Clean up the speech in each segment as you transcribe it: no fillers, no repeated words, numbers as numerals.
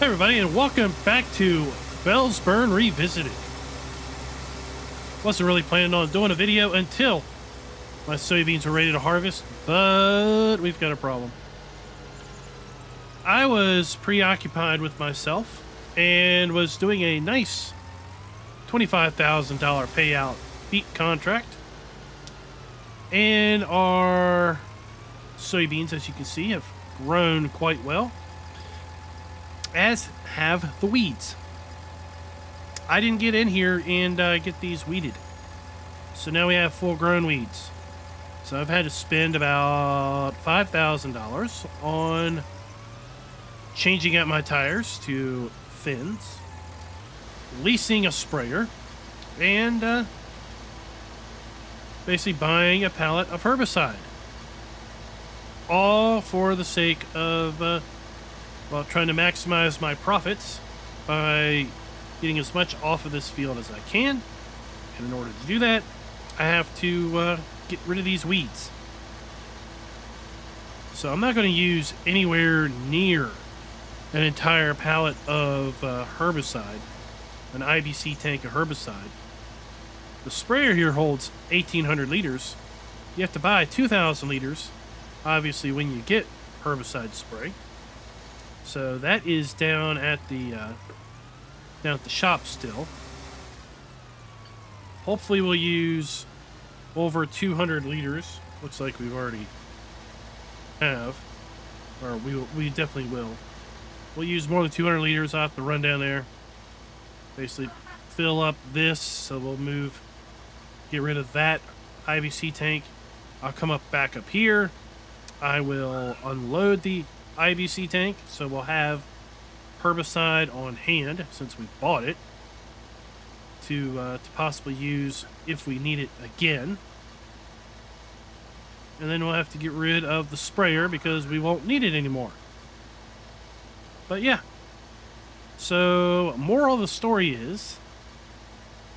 Hey everybody, and welcome back to Felsbrunn Revisited. Wasn't really planning on doing a video until my soybeans are ready to harvest, but we've got a problem. I was preoccupied with myself and was doing a nice $25,000 payout beet contract. And our soybeans, as you can see, have grown quite well, as have the weeds. I didn't get in here and get these weeded. So now we have full-grown weeds. So I've had to spend about $5,000 on changing out my tires to fins, leasing a sprayer, and basically buying a pallet of herbicide. All for the sake of trying to maximize my profits by getting as much off of this field as I can. And in order to do that, I have to get rid of these weeds. So I'm not going to use anywhere near an entire pallet of herbicide, an IBC tank of herbicide. The sprayer here holds 1,800 liters. You have to buy 2,000 liters, obviously, when you get herbicide spray. So that is down at the shop still. Hopefully we'll use over 200 liters. Looks like we've already have, or we definitely will. We'll use more than 200 liters. I'll have to run down there, basically fill up this. So we'll get rid of that IBC tank. I'll come back up here. I will unload the IBC tank, so we'll have herbicide on hand since we bought it to possibly use if we need it again. And then we'll have to get rid of the sprayer because we won't need it anymore. But yeah, so moral of the story is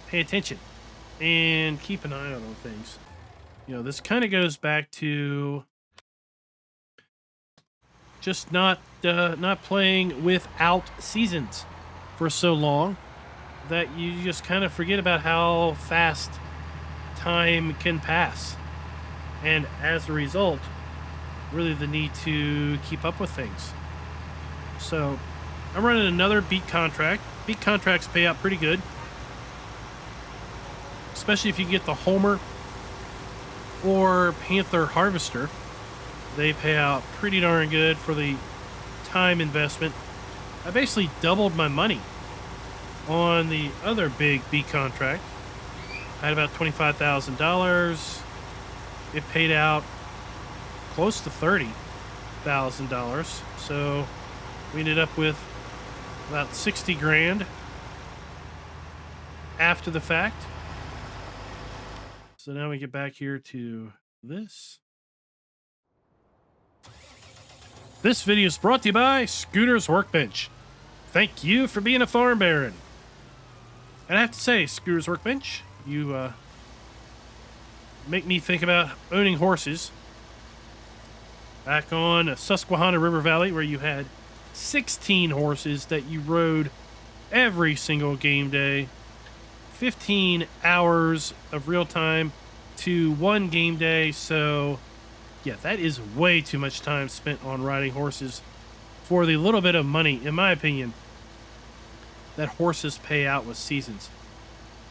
pay attention and keep an eye out on things. You know, this kind of goes back to just not playing without seasons for so long that you just kind of forget about how fast time can pass. And as a result, really the need to keep up with things. So I'm running another beet contract. Beet contracts pay out pretty good, especially if you get the Homer or Panther harvester. They pay out pretty darn good for the time investment. I basically doubled my money on the other big beet contract. I had about $25,000. It paid out close to $30,000. So we ended up with about 60 grand after the fact. So now we get back here to this. This video is brought to you by Scooter's Workbench. Thank you for being a farm baron. And I have to say, Scooter's Workbench, you make me think about owning horses. Back on Susquehanna River Valley, where you had 16 horses that you rode every single game day. 15 hours of real time to one game day, so yeah, that is way too much time spent on riding horses for the little bit of money, in my opinion, that horses pay out with seasons.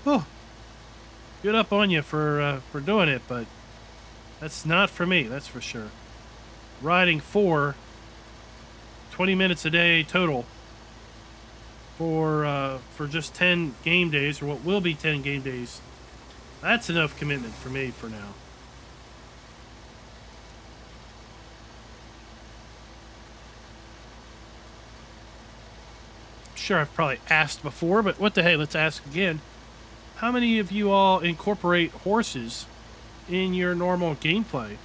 Oh, good up on you for doing it, but that's not for me, that's for sure. Riding for 20 minutes a day total for just 10 game days, or what will be 10 game days, that's enough commitment for me for now. Sure, I've probably asked before, but what the hey, let's ask again. How many of you all incorporate horses in your normal gameplay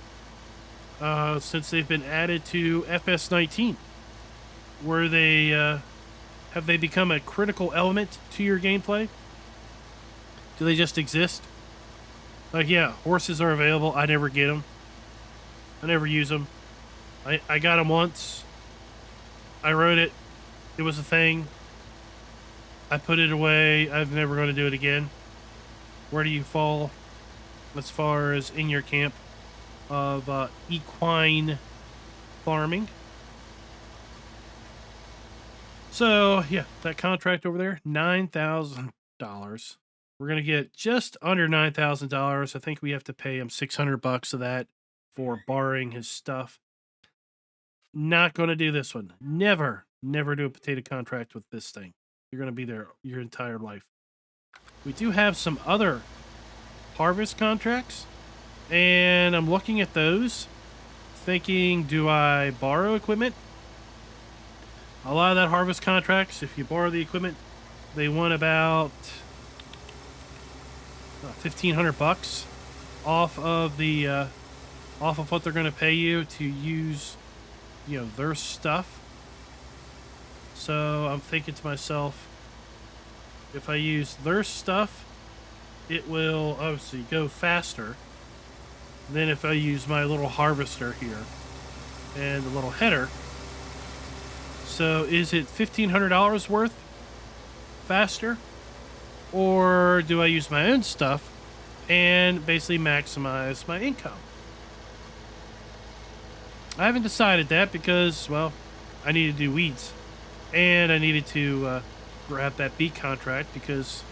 since they've been added to FS19? Were they have they become a critical element to your gameplay? Do they just exist? Like, yeah, horses are available. I never get them. I never use them. I got them once. I rode it. It was a thing. I put it away. I'm never going to do it again. Where do you fall as far as in your camp of equine farming? So, yeah, that contract over there, $9,000. We're going to get just under $9,000. I think we have to pay him $600 of that for borrowing his stuff. Not going to do this one. Never do a potato contract with this thing. You're going to be there your entire life. We do have some other harvest contracts, and I'm looking at those, thinking, do I borrow equipment? A lot of that harvest contracts, if you borrow the equipment, they want about $1,500 off of the off of what they're going to pay you to use, you know, their stuff. So I'm thinking to myself, if I use their stuff, it will obviously go faster than if I use my little harvester here and the little header. So is it $1,500 worth faster? Or do I use my own stuff and basically maximize my income? I haven't decided that because, well, I need to do weeds. And I needed to grab that beet contract because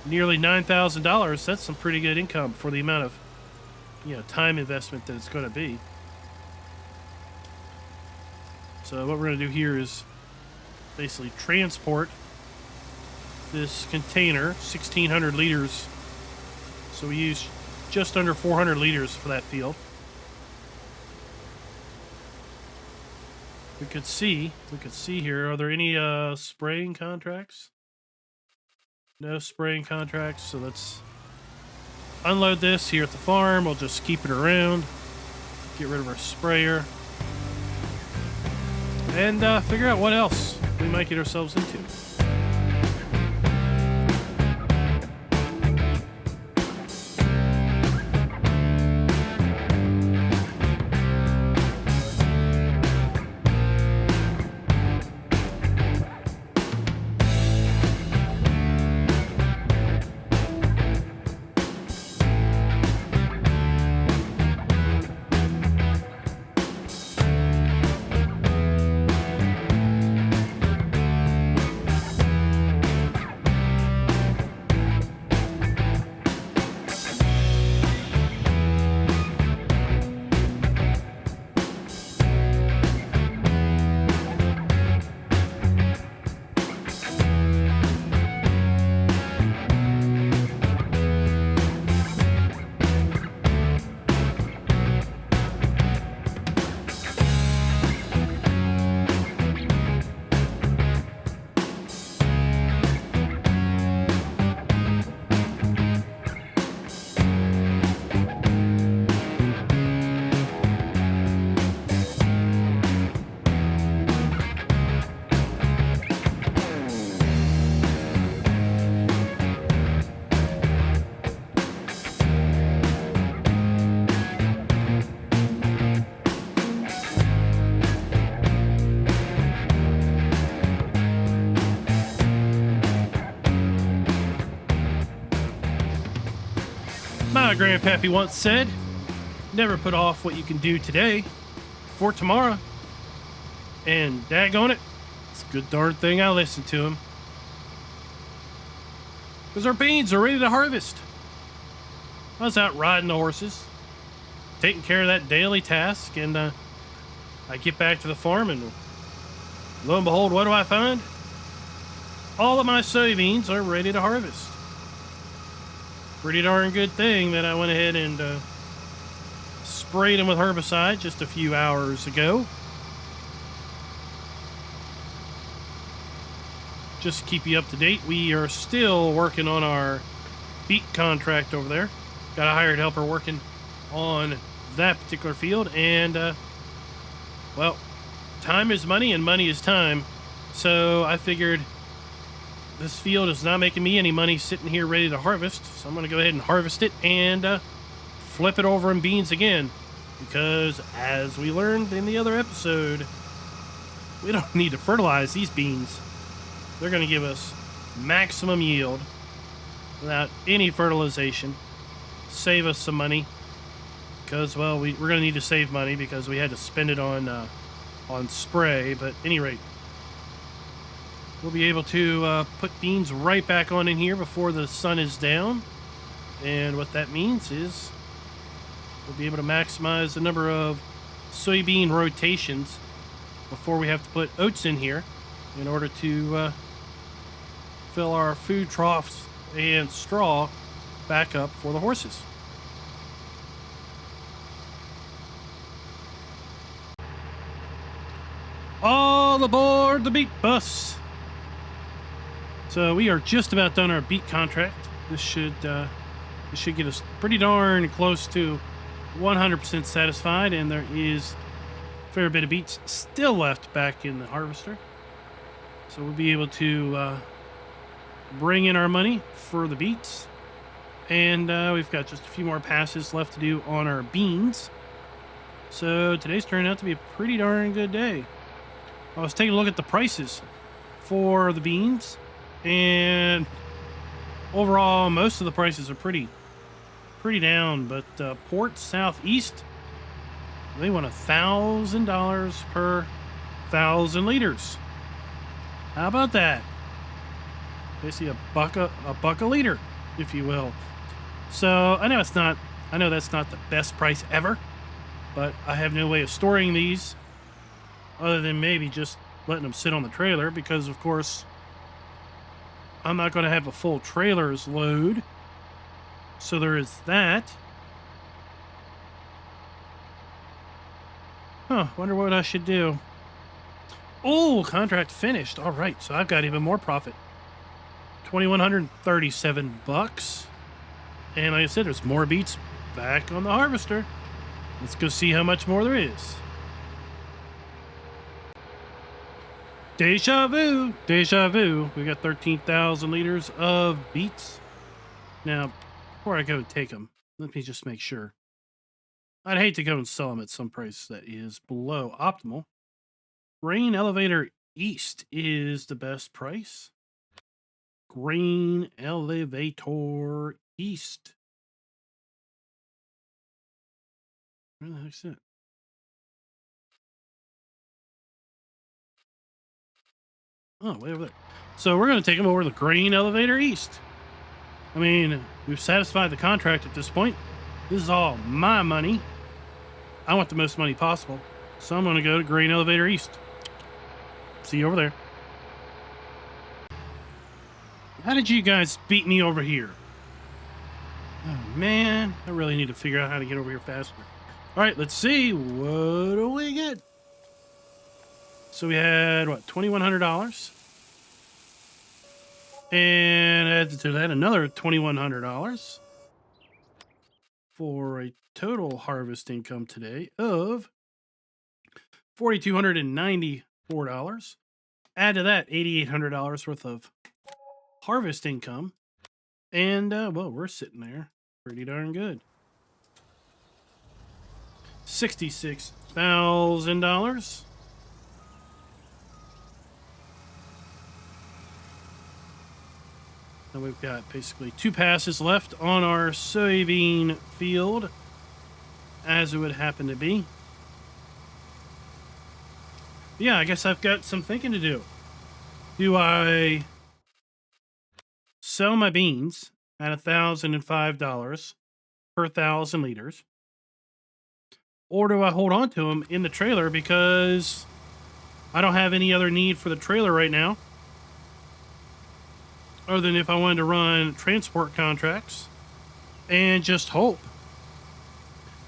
nearly $9,000, that's some pretty good income for the amount of, you know, time investment that it's going to be. So what we're going to do here is basically transport this container, 1,600 liters. So we use just under 400 liters for that field. We could see here, are there any spraying contracts? No spraying contracts, so let's unload this here at the farm. We'll just keep it around, get rid of our sprayer, and figure out what else we might get ourselves into. My grandpappy once said, never put off what you can do today for tomorrow. And daggone it, it's a good darn thing I listened to him. Because our beans are ready to harvest. I was out riding the horses, taking care of that daily task, and I get back to the farm, and lo and behold, what do I find? All of my soybeans are ready to harvest. Pretty darn good thing that I went ahead and sprayed them with herbicide just a few hours ago. Just to keep you up to date, we are still working on our beet contract over there. Got a hired helper working on that particular field, and well, time is money and money is time. So I figured this field is not making me any money sitting here ready to harvest, so I'm going to go ahead and harvest it and flip it over in beans again. Because, as we learned in the other episode, we don't need to fertilize these beans. They're going to give us maximum yield without any fertilization. Save us some money because, well, we're going to need to save money because we had to spend it on spray. But at any rate, we'll be able to put beans right back on in here before the sun is down. And what that means is we'll be able to maximize the number of soybean rotations before we have to put oats in here in order to fill our food troughs and straw back up for the horses. All aboard the beet bus. So we are just about done our beet contract. This should get us pretty darn close to 100% satisfied, and there is a fair bit of beets still left back in the harvester. So we'll be able to bring in our money for the beets, and we've got just a few more passes left to do on our beans. So today's turned out to be a pretty darn good day. I was taking a look at the prices for the beans, and overall most of the prices are pretty down, but Port Southeast, they want $1,000 per 1,000 liters. How about that? Basically a buck a liter, if you will. So I know that's not the best price ever, but I have no way of storing these other than maybe just letting them sit on the trailer, because of course I'm not going to have a full trailer's load. So there is that. Wonder what I should do. Oh, contract finished. All right, so I've got even more profit. $2,137. And like I said, there's more beets back on the harvester. Let's go see how much more there is. Deja vu. Deja vu. We got 13,000 liters of beets. Now, before I go take them, let me just make sure. I'd hate to go and sell them at some price that is below optimal. Grain Elevator East is the best price. Grain Elevator East. Where the heck's it? Oh, way over there. So we're going to take them over to the Grain Elevator East. I mean, we've satisfied the contract at this point. This is all my money. I want the most money possible. So I'm going to go to Grain Elevator East. See you over there. How did you guys beat me over here? Oh, man. I really need to figure out how to get over here faster. All right, let's see. What do we get? So we had, what, $2,100? And added to that another $2,100 for a total harvest income today of $4,294. Add to that $8,800 worth of harvest income. And, well, we're sitting there pretty darn good. $66,000. And we've got basically 2 passes left on our soybean field, as it would happen to be. Yeah, I guess I've got some thinking to do. Do I sell my beans at $1,005 per 1,000 liters? Or do I hold on to them in the trailer because I don't have any other need for the trailer right now, other than if I wanted to run transport contracts and just hope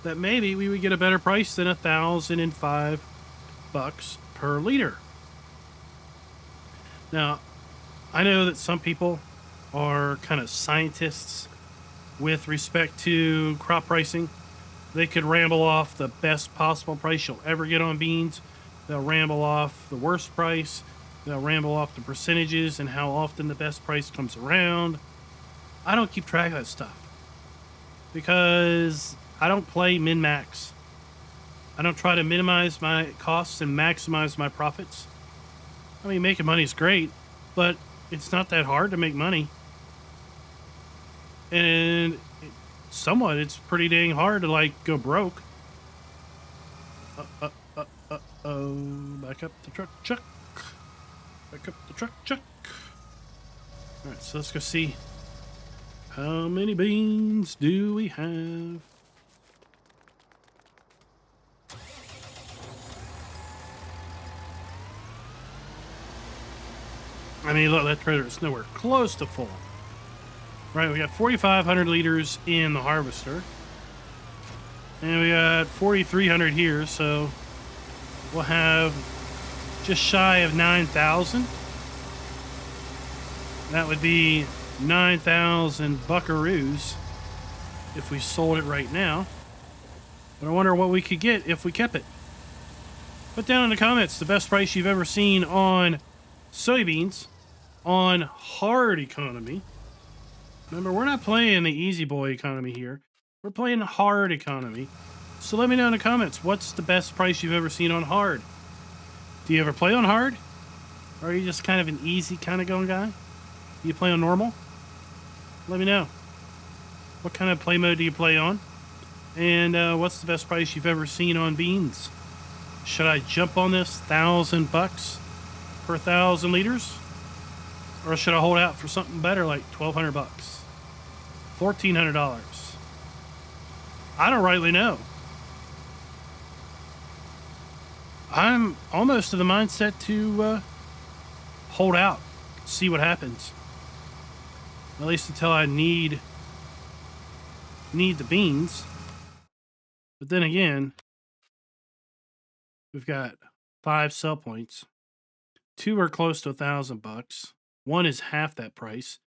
that maybe we would get a better price than $1,005 per liter. Now, I know that some people are kind of scientists with respect to crop pricing. They could ramble off the best possible price you'll ever get on beans. They'll ramble off the worst price. They'll ramble off the percentages and how often the best price comes around. I don't keep track of that stuff because I don't play min-max. I don't try to minimize my costs and maximize my profits. I mean, making money is great, but it's not that hard to make money. And somewhat, it's pretty dang hard to, like, go broke. Oh, back up the truck, Chuck. Back up the truck, Chuck. All right, so let's go see how many beans do we have. I mean, look, that trailer is nowhere close to full. Right, we got 4,500 liters in the harvester. And we got 4,300 here, so we'll have just shy of 9,000. That would be 9,000 buckaroos if we sold it right now. But I wonder what we could get if we kept it. Put down in the comments the best price you've ever seen on soybeans on hard economy. Remember, we're not playing the easy boy economy here. We're playing hard economy. So let me know in the comments, what's the best price you've ever seen on hard? Do you ever play on hard? Or are you just kind of an easy kind of going guy? Do you play on normal? Let me know. What kind of play mode do you play on? And what's the best price you've ever seen on beans? Should I jump on this $1,000 per 1,000 liters? Or should I hold out for something better like $1,200? $1,400? I don't rightly know. I'm almost to the mindset to hold out, see what happens. At least until I need the beans. But then again, we've got 5 sell points. 2 are close to $1,000. 1 is half that price,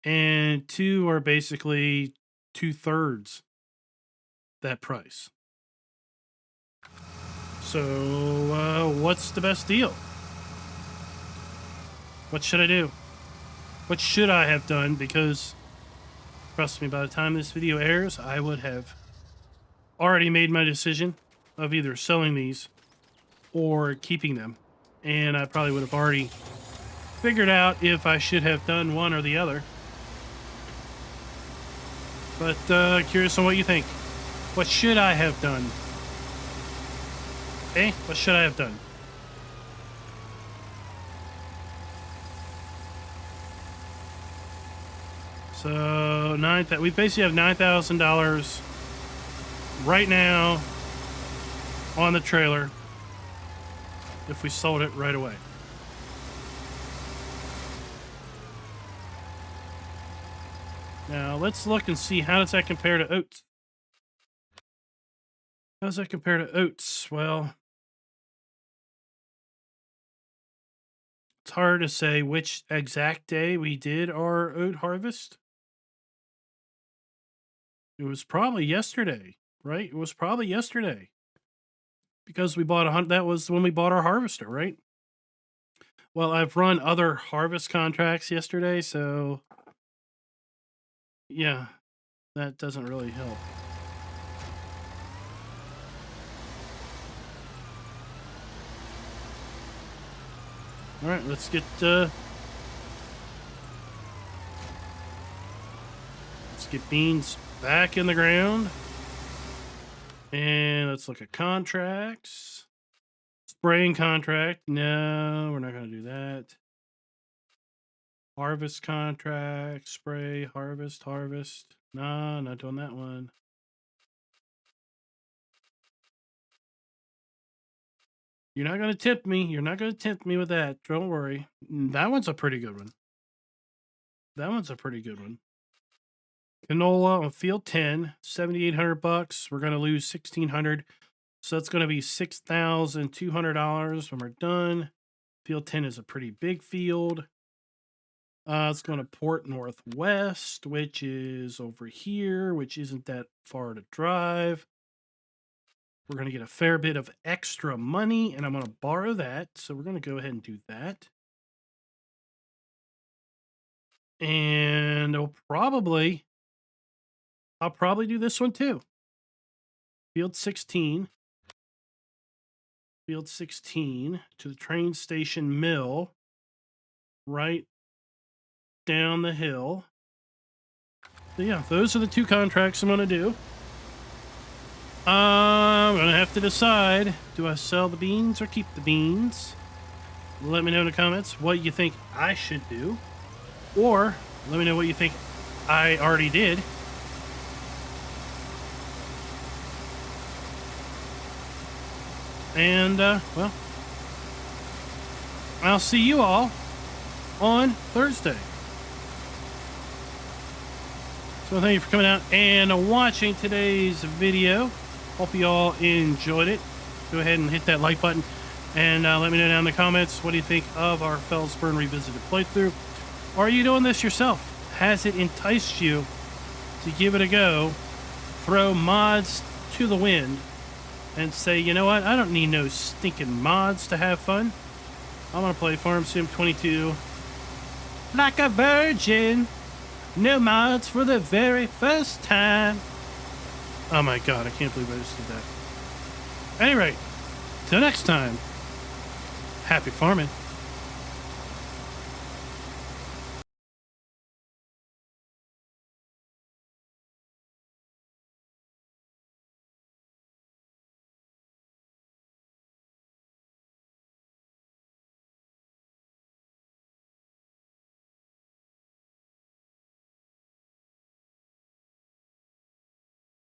and 2 are basically 2/3 that price. So, what's the best deal? What should I do? What should I have done? Because, trust me, by the time this video airs, I would have already made my decision of either selling these or keeping them. And I probably would have already figured out if I should have done one or the other. But curious on what you think. What should I have done? Okay, what should I have done? So we basically have $9,000 right now on the trailer if we sold it right away. Now let's look and see, how does that compare to oats? How does that compare to oats? Well, it's hard to say which exact day we did our oat harvest. It was probably yesterday, right? It was probably yesterday. Because we bought that was when we bought our harvester, right? Well, I've run other harvest contracts yesterday, so yeah, that doesn't really help. All right, let's get beans back in the ground. And let's look at contracts. Spraying contract. No, we're not going to do that. Harvest contract. Spray, harvest. No, not doing that one. You're not going to tempt me. You're not going to tempt me with that. Don't worry. That one's a pretty good one. Canola on field 10, $7,800. We're going to lose $1,600. So that's going to be $6,200 when we're done. Field 10 is a pretty big field. It's going to Port Northwest, which is over here, which isn't that far to drive. We're going to get a fair bit of extra money, and I'm going to borrow that. So we're going to go ahead and do that. And I'll probably do this one too. Field 16. Field 16 to the train station mill, right down the hill. So yeah, those are the 2 contracts I'm gonna do. I'm gonna have to decide, do I sell the beans or keep the beans? Let me know in the comments what you think I should do, or let me know what you think I already did. And well, I'll see you all on Thursday. So thank you for coming out and watching today's video. Hope you all enjoyed it. Go ahead and hit that like button and let me know down in the comments, what do you think of our Felsbrunn Revisited playthrough? Are you doing this yourself? Has it enticed you to give it a go, throw mods to the wind, and say, you know what, I don't need no stinking mods to have fun. I'm gonna play Farm Sim 22 like a virgin. No mods for the very first time. Oh my god, I can't believe I just did that. Anyway, till next time, happy farming.